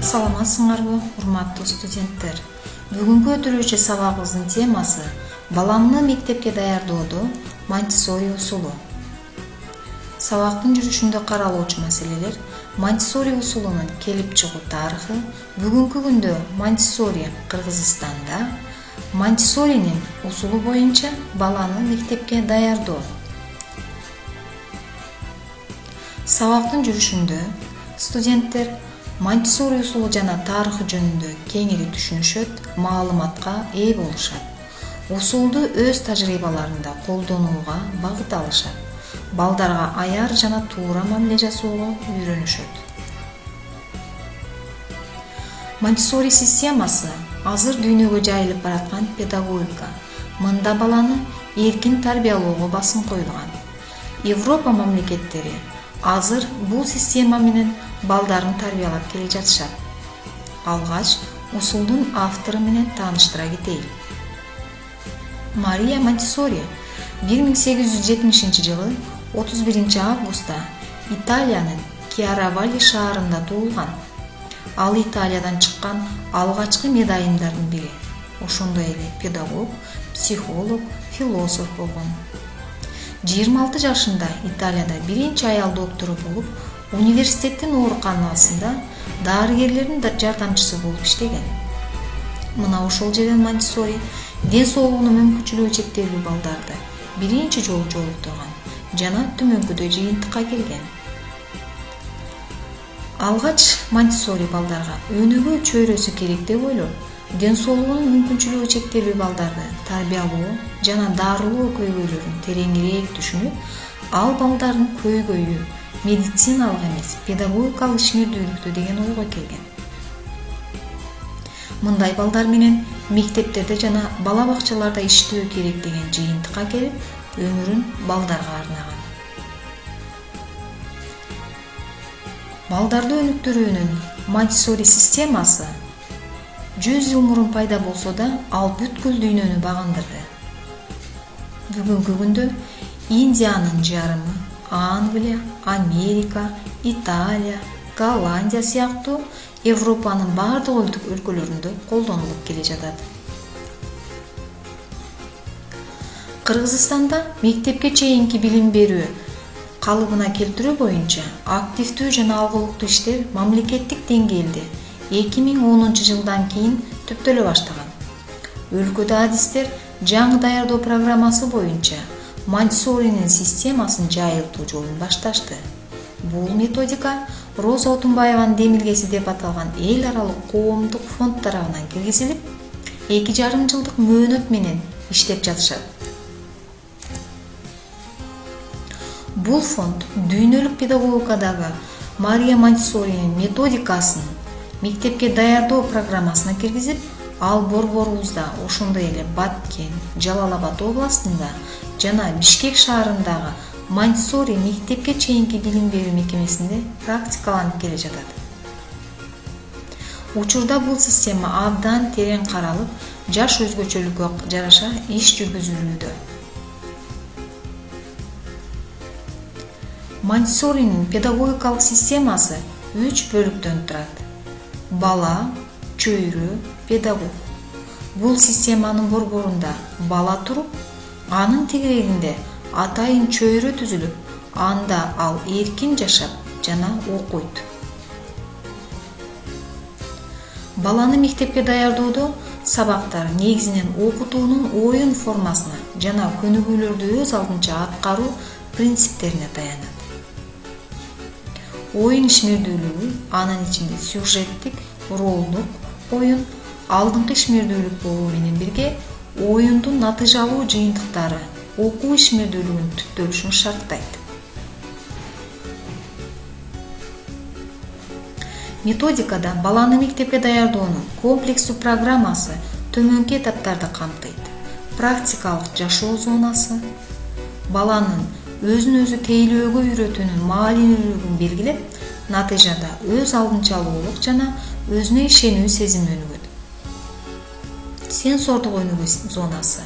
Саламатсыңарбы, урматтуу студенттер? Бүгүнкү өтүрүүчү сабагыбыздын темасы баланы мектепке даярдоодо Монтессори усулу. Сабактын жүрүшүндө каралуучу маселелер: Монтессори усулунун келип чыгуу тарыхы, бүгүнкү күндө Монтессори Кыргызстанда, Монтессоринин усулу боюнча баланы мектепке даярдоо. Сабактын жүрүшүндө студенттер Монтессори усулу жана тарыхы жөнүндө кеңири түшүнүшөт, маалыматка ээ болушат. Усулду өз тажрыйбаларында колдонууга багыт алышат. Балдарга аяр жана туура мамиле жасоого үйрөнүшөт. Монтессори системасы азыр дүйнөгө жайылып бараткан педагогика. Мында баланы эркин тарбиялоого басым коюлган. Европа мамлекеттери азыр бул система менен балдарын тарбиялап келе жатышат. Алгач усулдун автору менен тааныштыра кетейин. Мария Монтессори 1870 жылы 31 августта Италиянын Кьяравалли шаарында туулган. Ал Италиядан чыккан алгачкы медайымдардын бири. Ошондой эле педагог, психолог, философ болгон. 26 жашында Италияда биринчи аял доктору болуп, университеттин ооруканасында дарыгерлердин жардамчысы болуп иштеген. Мына ошол жерден Монтессори ден соолугунун мүмкүнчүлүгү чектелүү балдарды биринчи жолу жолуктурган жана төмөнкүдөй жыйынтыкка келген. Алгач Монтессори балдарга өнүгүү чөйрөсү керек деп ойлоп, ден соолугунун мүмкүнчүлүгү чектелүү балдарды тарбиялоо жана дарылоо көйгөйлөрүн тереңирээк түшүнүп, ал балдардын көйгөйү медициналык эмес, педагогикалык ишмердүүлүктө деген ойго келген. Мындай балдар менен мектептерде жана бала бакчаларда иштөө керек деген жыйынтыкка келип, өмүрүн балдарга арнаган. Балдарды өнүктүрүүнүн Монтессори системасы 100 жыл мурун пайда болсо да, ал бүткүл дүйнөнү багындырды. Бүгүнкү күндө Индиянын жарымы, Англия, Америка, Италия, Голландия сыяктуу Европанын бардык өлкөлөрүндө колдонулуп келе жатат. Кыргызстанда мектепке чейинки билим берүү калыбына келтирүү боюнча активдүү жана алгылыктуу иштер мамлекеттик деңгээлде 2010 жылдан кийин түптөлө баштаган. Өлкөдө адистер жаңы даярдоо программасы боюнча Монтессоринин системасын жайылтуу жолун башташты. Бул методика Роза Отунбаеванын демилгеси деп аталган эл аралык коомдук фонд тарабынан киргизилип, 2,5 жылдык мөөнөт менен иштеп жатышат. Бул фонд дүйнөлүк педагогикадагы Мария Монтессоринин методикасын мектепке даярдоо программасына киргизип, ал борборубузда, ошондой эле Баткен, Жалал Абад областында жана Бишкек шаарындагы Монтессори мектепке чейинки билим берүү мекемесинде практикаланып келе жатат. Учурда бул система абдан терең каралып, жаш өзгөчөлүккө жараша иш жүргүзүлүүдө. Монтессоринин педагогикалык системасы 3 бөлүктөн турат. Бала, чөйрө, педагог. Бул системанын борборунда бала туруп, анын тегерегинде атайын чөйрө түзүлүп, анда ал эркин жашап жана окуйт. Баланы мектепке даярдоодо сабактар негизинен окутуунун оюн формасына жана көнүгүүлөрдү өз алдынча аткаруу принциптерине таянат. Оюн ишмердүүлүгү анын ичинде сюжеттик, ролдук оюн, алдыңкы ишмердүүлүк болуу менен бирге оюндун натыйжалуу жыйынтыктары окуу ишмердүүлүгүнүн түптөлүшүн шарттайт. Методикада баланы мектепке даярдоонун комплекстүү программасы төмөнкү этаптарды камтыйт. Практикалык жашоо зонасы, баланын өзүн өзү тейлөөгө үйрөтүүнүн маанилүүлүгүн белгилеп, натыйжада өз алдынчалуулук жана өзүнө ишенүү сезими өнүгөт. Сенсордук өнүгүү зонасы.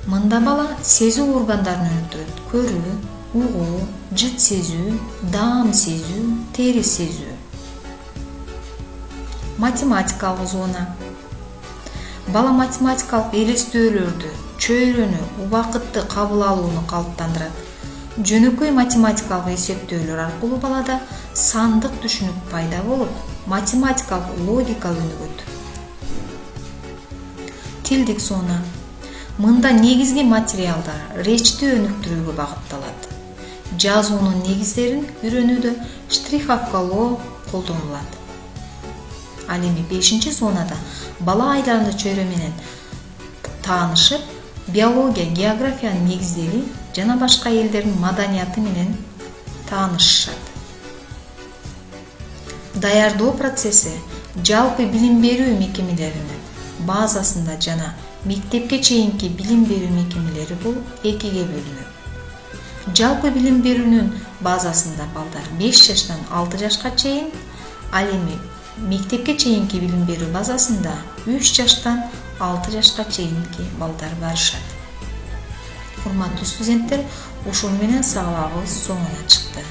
Мында бала сезүү органдарын өнүктүрөт. Көрүү, угуу, жыт сезүү, даам сезүү, тери сезүү. Математикалык зона. Бала математикалык элестөөлөрдү, чөйрөнү, убакытты кабыл алууну калыптандырат. Жөнөкөй математикалык эсептөөлөр аркылуу балада сандык түшүнүк пайда болуп, математикалык логика өнүгөт. Тилдик зона. Мында негизги материалдар речти өнүктүрүүгө багытталат. Жазуунун негиздерин үйрөнүүдө штриховкалоо колдонулат. Ал эми 5-зонада бала айланды чөйрө менен таанышып, биология, географиянын негиздери жана башка элдердин маданияты менен таанышышат. Даярдоо процесси жалпы билим берүү мекемелеринин базасында жана мектепке чейинки билим берүү мекемелери болуп экиге бөлүнөт. Жалпы билим берүүнүн базасында балдар 5 жаштан 6 жашка чейин, ал эми мектепке чейинки билим берүү базасында 3 жаштан 6 жашка чейинки балдар барышат. Урматтуу студенттер, ушун менен сабагыбыз соңуна чыкты.